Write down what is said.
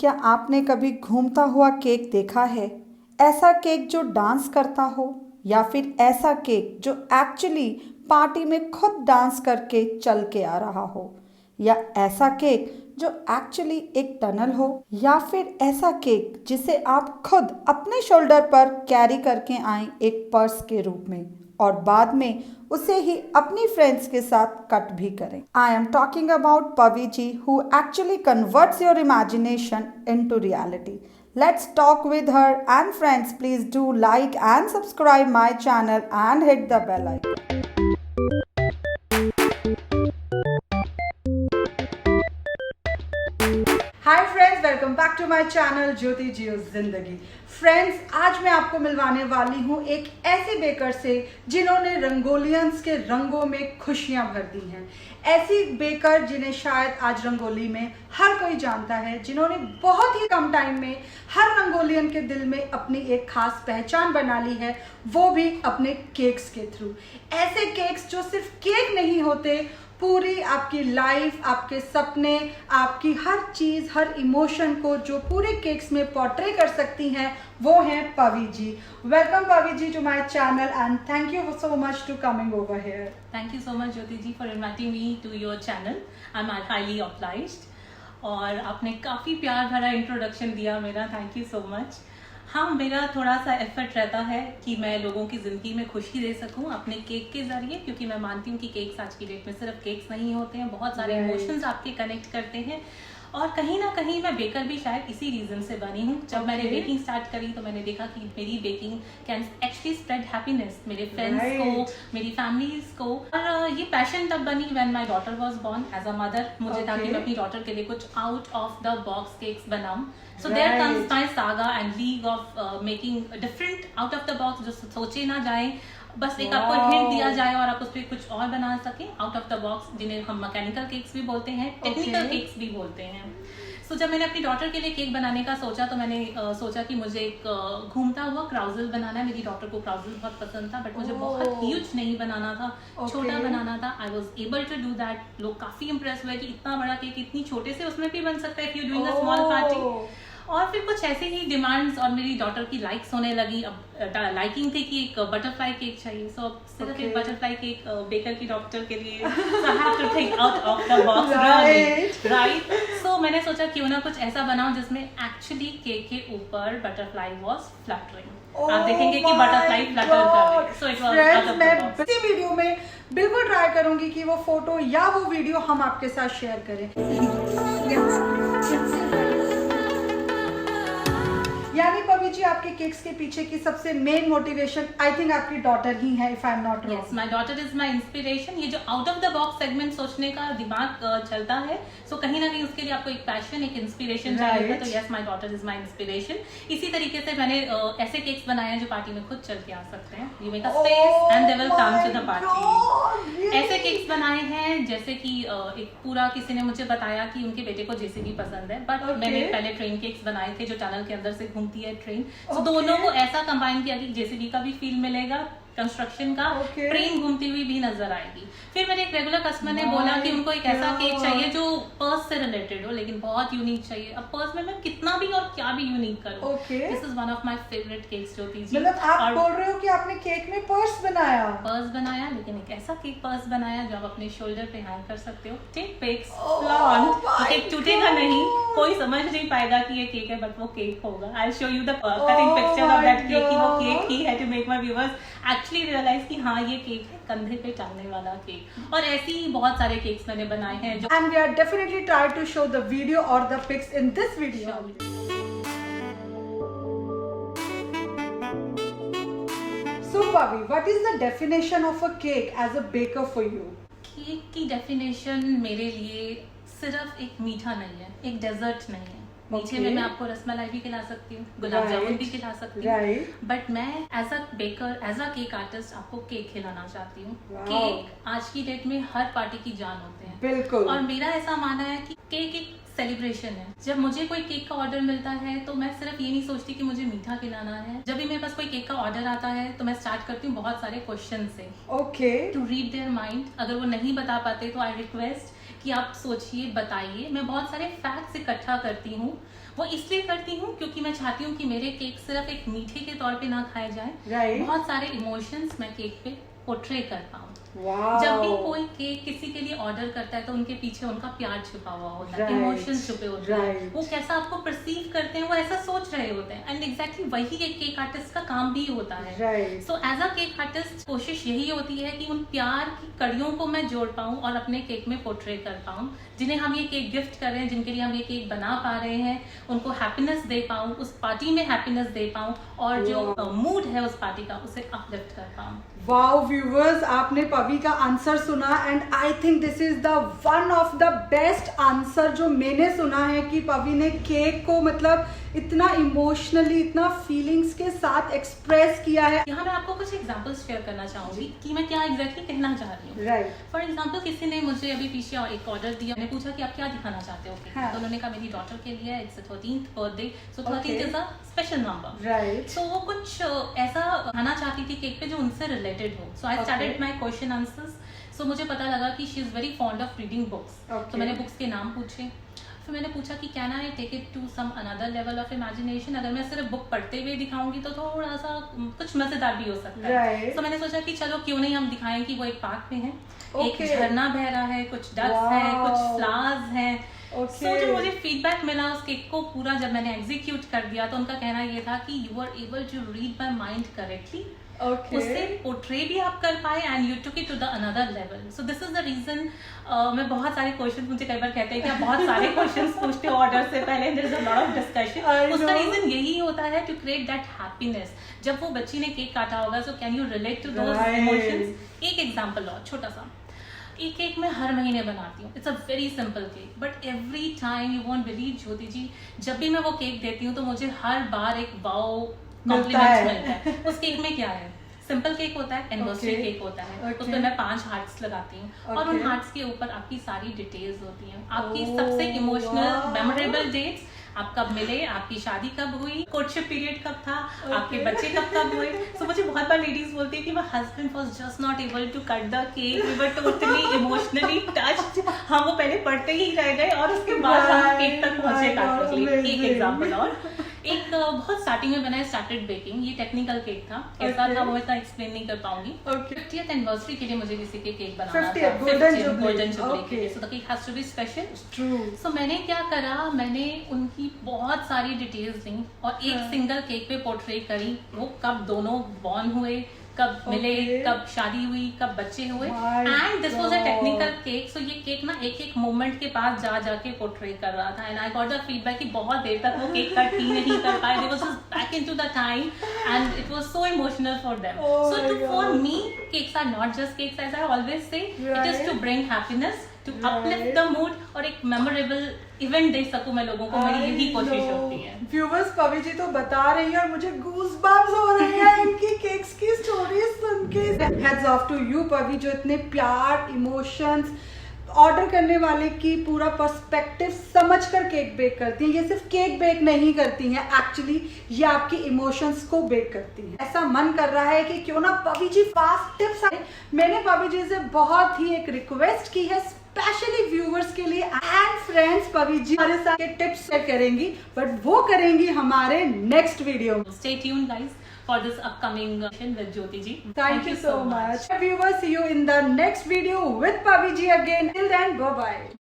क्या आपने कभी घूमता हुआ केक देखा है? ऐसा केक जो डांस करता हो, या फिर ऐसा केक जो एक्चुअली पार्टी में खुद डांस करके चल के आ रहा हो, या ऐसा केक जो एक्चुअली एक टनल हो, या फिर ऐसा केक जिसे आप खुद अपने शोल्डर पर कैरी करके आए एक पर्स के रूप में और बाद में उसे ही अपनी फ्रेंड्स के साथ कट भी करें। I am talking about Pavi ji who actually converts your imagination into reality. Let's talk with her, and friends, please do like and subscribe my channel and hit the bell icon. Hi friends, welcome back to my channel Jyoti Jiyo Zindagi. Friends, आज मैं आपको मिलवाने वाली हूँ एक ऐसे baker से जिन्होंने रंगोलियंस के रंगों में खुशियाँ भर दी हैं। ऐसी बेकर जिन्हें शायद आज रंगोली में हर कोई जानता है, जिन्होंने बहुत ही कम टाइम में हर रंगोलियन के दिल में अपनी एक खास पहचान बना ली है, वो भी अपने केक्स के थ्रू। ऐसे केक्स जो सिर्फ केक नहीं होते, पूरी आपकी लाइफ, आपके सपने, आपकी हर चीज़, हर इमोशन को जो पूरे केक्स में पोर्ट्रे कर सकती हैं, वो हैं Pavi ji. Welcome Pavi ji to my channel and thank you so much to coming over here. Thank you so much Jyoti ji for inviting me to your channel. I am highly obliged और आपने काफ़ी प्यार भरा इंट्रोडक्शन दिया मेरा, थैंक यू सो मच। हाँ, मेरा थोड़ा सा एफर्ट रहता है कि मैं लोगों की ज़िंदगी में खुशी दे सकूं अपने केक के ज़रिए, क्योंकि मैं मानती हूँ कि केक्स आज की डेट में सिर्फ केक्स नहीं होते हैं, बहुत सारे इमोशंस आपके कनेक्ट करते हैं। और कहीं ना कहीं मैं बेकर भी शायद इसी रीज़न से बनी हूँ। जब मैंने बेकिंग स्टार्ट करी तो मैंने देखा कि मेरी baking can actually spread happiness मेरे फ्रेंड्स को, मेरी फैमिलीज को। और ये पैशन तब बनी when my daughter was born. As a mother मुझे था कि मैं अपनी डॉटर के लिए कुछ out of the box cakes बनाऊं। So there comes my saga and league of making different out of the box, जो सोचे ना जाए, बस एक आपको हिंट दिया जाए और आप उस पर कुछ और बना सकें आउट ऑफ द बॉक्स, जिन्हें हम मैकेनिकल केक्स भी बोलते हैं, टेक्निकल केक्स भी बोलते हैं। सो जब मैंने अपनी डॉटर के लिए केक बनाने का सोचा तो मैंने सोचा कि मुझे एक घूमता हुआ क्राउजल बनाना है। मेरी डॉटर को क्राउजल बहुत पसंद था, बट मुझे बहुत ह्यूज नहीं बनाना था, छोटा बनाना था। I was able to do that. लोग काफी इंप्रेस हुए कि इतना बड़ा केक इतनी छोटे से उसमें भी बन सकता है if you doing a small party. और फिर कुछ ऐसे ही डिमांड्स और मेरी डॉटर की लाइक्स होने लगी। अब लाइकिंग थी कि एक बटरफ्लाई केक चाहिए, सो अब सिर्फ एक बटरफ्लाई केक बेकर की डॉटर के लिए I have to think out of the box, right. So मैंने सोचा क्यों ना कुछ ऐसा बनाऊं जिसमें एक्चुअली केक के ऊपर बटरफ्लाई वाज फ्लटरिंग। आप देखेंगे कि बटरफ्लाई फ्लटर कर रही है। So it was out of the box. इसी वीडियो में बिल्कुल ट्राई करूंगी कि वो फोटो या वो वीडियो हम आपके साथ शेयर करें। यानी पवी जी, आपके केक्स के पीछे की सबसे मेन मोटिवेशन आई थिंक आपकी डॉटर ही है, if I am not wrong. Yes, my daughter is my inspiration. ये जो out of the box segment सोचने का दिमाग चलता है, सो कहीं ना कहीं उसके लिए आपको एक पैशन, एक इंस्पिरेशन चाहिए। तो yes, my daughter is my inspiration. इसी तरीके से मैंने ऐसे केक्स बनाए हैं जो पार्टी में खुद चल के आ सकते हैं। You make a space and they will come to the party. ऐसे केक्स बनाए हैं जैसे कि एक पूरा किसी ने मुझे बताया कि उनके बेटे को जेसीबी पसंद है, बट मैंने पहले ट्रेन केक्स बनाए थे जो टनल के अंदर से घूमती है ट्रेन। तो दोनों को ऐसा कंबाइन किया कि जेसीबी का भी फील मिलेगा, कंस्ट्रक्शन का, ट्रेन घूमती हुई भी नजर आएगी। फिर मेरे एक रेगुलर कस्टमर ने बोला कि उनको एक ऐसा केक चाहिए जो पर्स से रिलेटेड हो, लेकिन बहुत यूनिक चाहिए। अब पर्स में मैं कितना भी और क्या भी यूनिक करूं। This is one of my favourite cakes Jyoti ji. मतलब आप बोल रहे हो कि आपने केक में पर्स बनाया? पर्स बनाया, लेकिन एक ऐसा केक पर्स बनाया जो आप अपने शोल्डर पे हैंग कर सकते हो। टेक पिक्स, फ्लॉन्ट, केक टूटेगा नहीं, कोई समझ नहीं पाएगा कि ये केक है, बट वो केक होगा। I show you the cutting picture of that cake कि वो केक ही है, to make my viewers actually realise कि हाँ ये केक है, कंधे पे टांगने वाला केक। और ऐसे ही बहुत सारे केक्स मैंने बनाए हैं जो and we are definitely try to show the video और the pics in this video. So Pavi, what is the definition of a cake as a baker for you? Cake की डेफिनेशन मेरे लिए सिर्फ एक मीठा नहीं है, एक डेजर्ट नहीं है। मीठे में मैं आपको रसमलाई भी खिला सकती हूँ, गुलाब जामुन भी खिला सकती हूँ, बट मैं as a baker, as a cake artist आपको केक खिलाना चाहती हूँ। केक आज की डेट में हर पार्टी की जान होते हैं, बिल्कुल। और मेरा ऐसा मानना है कि केक एक सेलिब्रेशन है। जब मुझे कोई केक का ऑर्डर मिलता है तो मैं सिर्फ ये नहीं सोचती कि मुझे मीठा खिलाना है। जब भी मेरे पास कोई केक का ऑर्डर आता है तो मैं स्टार्ट करती हूँ बहुत सारे क्वेश्चन से, टू रीड देयर माइंड। अगर वो नहीं बता पाते तो आई रिक्वेस्ट कि आप सोचिए, बताइए। मैं बहुत सारे फैक्ट्स इकट्ठा करती हूँ। वो इसलिए करती हूँ क्योंकि मैं चाहती हूँ कि मेरे केक सिर्फ एक मीठे के तौर पे ना खाए जाए। Right. बहुत सारे इमोशंस मैं केक पे पोर्ट्रे कर पाऊँ। Wow. जब भी कोई केक किसी के लिए ऑर्डर करता है तो उनके पीछे उनका प्यार छुपा हुआ होता है, Right. इमोशंस छुपे होते हैं, Right. वो कैसा आपको परसीव करते हैं, वो ऐसा सोच रहे होते हैं। एंड एग्जैक्टली वही एक केक आर्टिस्ट का काम भी होता है। Right. So as a cake artist कोशिश यही होती है कि उन प्यार की कड़ियों को मैं जोड़ पाऊँ और अपने केक में पोर्ट्रे कर पाऊँ। जिन्हें हम ये केक गिफ्ट कर रहे हैं, जिनके लिए हम ये केक बना पा रहे हैं, उनको हैप्पीनेस दे पाऊँ, उस पार्टी में हैप्पीनेस दे पाऊँ, और जो मूड है उस पार्टी का उसे अपलिफ्ट कर पाऊँ। वाओ व्यूवर्स, आपने पवी का आंसर सुना and I think this is the one of the best answer जो मैंने सुना है कि पवी ने केक को मतलब इतना इमोशनली, इतना फीलिंग्स के साथ एक्सप्रेस किया है। यहाँ मैं आपको कुछ एग्जांपल्स शेयर करना चाहूंगी कि मैं क्या एग्जैक्टली कहना चाह रही हूँ। राइट। फॉर एग्जांपल किसी ने मुझे अभी पीछे एक ऑर्डर दिया, मैंने पूछा कि आप क्या दिखाना चाहते हो। हाँ. तो उन्होंने कहा मेरी डॉटर के लिए it's 13th birthday, so 13th is a special number. Right. So वो कुछ ऐसा खाना चाहती थी केक पे जो उनसे रिलेटेड हो। So I started my question answers. So मुझे पता लगा कि she is very fond of reading books. तो मैंने बुक्स के नाम पूछे। फिर मैंने पूछा कि can I take it to some another level of imagination. अगर मैं सिर्फ बुक पढ़ते हुए दिखाऊंगी तो थोड़ा सा कुछ मजेदार भी हो सकता है। तो मैंने सोचा कि चलो क्यों नहीं हम दिखाएं कि वो एक पार्क में है, एक झरना बह रहा है, कुछ डक्स है, कुछ फ्लावर्स हैं। सो जो मुझे फीडबैक मिला उस केक को पूरा जब मैंने एग्जीक्यूट कर दिया, तो उनका कहना ये था कि you are able to read my mind correctly. उससे पोर्ट्रे भी आप कर पाए and you took it to the another level. So this is the reason. मैं बहुत सारे क्वेश्चन, मुझे कई बार कहते हैं कि आप बहुत सारे क्वेश्चंस पूछते हो ऑर्डर से पहले, there is a lot of discussion. उसका रीजन यही होता है टू क्रिएट दैट हैप्पीनेस। जब वो बच्ची ने केक काटा होगा, so can you relate to those emotions. एक एग्जांपल और छोटा सा, एक केक मैं हर महीने बनाती हूँ। It's a very simple cake, but every time you won't believe Jyoti ji, जब भी मैं वो केक देती हूँ तो मुझे हर बार एक वाओ कॉम्प्लीमेंट मिलता है। उस केक में क्या है, सिंपल केक होता है, एनिवर्सरी केक होता है। उसमें मैं 5 हार्ट्स लगाती हूँ और उन हार्ट्स के ऊपर आपकी सारी डिटेल्स होती हैं, आपकी सबसे इमोशनल मेमोरेबल डेट्स, आप कब मिले, आपकी शादी कब हुई, कोर्टशिप पीरियड कब था, आपके बच्चे कब हुए। सो मुझे बहुत बार लेडीज बोलती है कि my husband was just not able to cut the cake, we were totally emotionally touched. हम वो पहले पढ़ते ही रह गए और उसके बाद हम केक तक पहुंचे काटने के लिए। एक एग्जांपल और, एक बहुत स्टार्टिंग में मैंने स्टार्टेड बेकिंग, ये टेक्निकल केक था। कैसा था वो इतना एक्सप्लेन नहीं कर पाऊंगी। 50th एनिवर्सरी के लिए मुझे किसी के केक बनाना था, गोल्डन जुबली के लिए। So the cake has to be special. So मैंने क्या करा, मैंने उनकी बहुत सारी डिटेल्स ली और एक सिंगल केक पे पोर्ट्रे करी। वो कब दोनों बॉर्न हुए, कब मिले, कब शादी हुई, कब बच्चे हुए। And this was a technical cake. So ये केक ना एक एक मोमेंट के पास जा जाके पोर्ट्रे कर रहा था। And I got the feedback कि बहुत देर तक वो केक कट ही नहीं कर पाए। They was just back into the time and it was so emotional for them. So for me cakes are not just cakes, as I always say, it is to bring happiness, to uplift the mood और एक memorable event दे सकूं मैं लोगों को। मेरी यही कोशिश होती है। व्यूवर्स, पवी जी तो बता रही है और मुझे गूज़बम्प्स हो रहे हैं इनकी केक्स की स्टोरीज सुन के। हेड्स ऑफ टू यू पवी, जो इतने प्यार, इमोशंस, ऑर्डर करने वाले की पूरा पर्सपेक्टिव समझकर केक बेक करती हैं। ये सिर्फ केक बेक नहीं करती हैं, एक्चुअली ये आपकी इमोशंस को बेक करती हैं। ऐसा मन कर रहा है कि क्यों ना पवी जी फास्ट टिप्स आए। मैंने पवी जी से बहुत ही एक रिक्वेस्ट की है स्पेशली व्यूवर्स के लिए। एंड फ्रेंड्स, पवी जी हमारे साथ टिप्स शेयर करेंगी, बट वो करेंगी हमारे नेक्स्ट वीडियो में। Stay tuned guys for this upcoming session with Jyoti ji. Thank you so much. Viewers, see you in the next video with Pavi ji again. Till then, bye bye.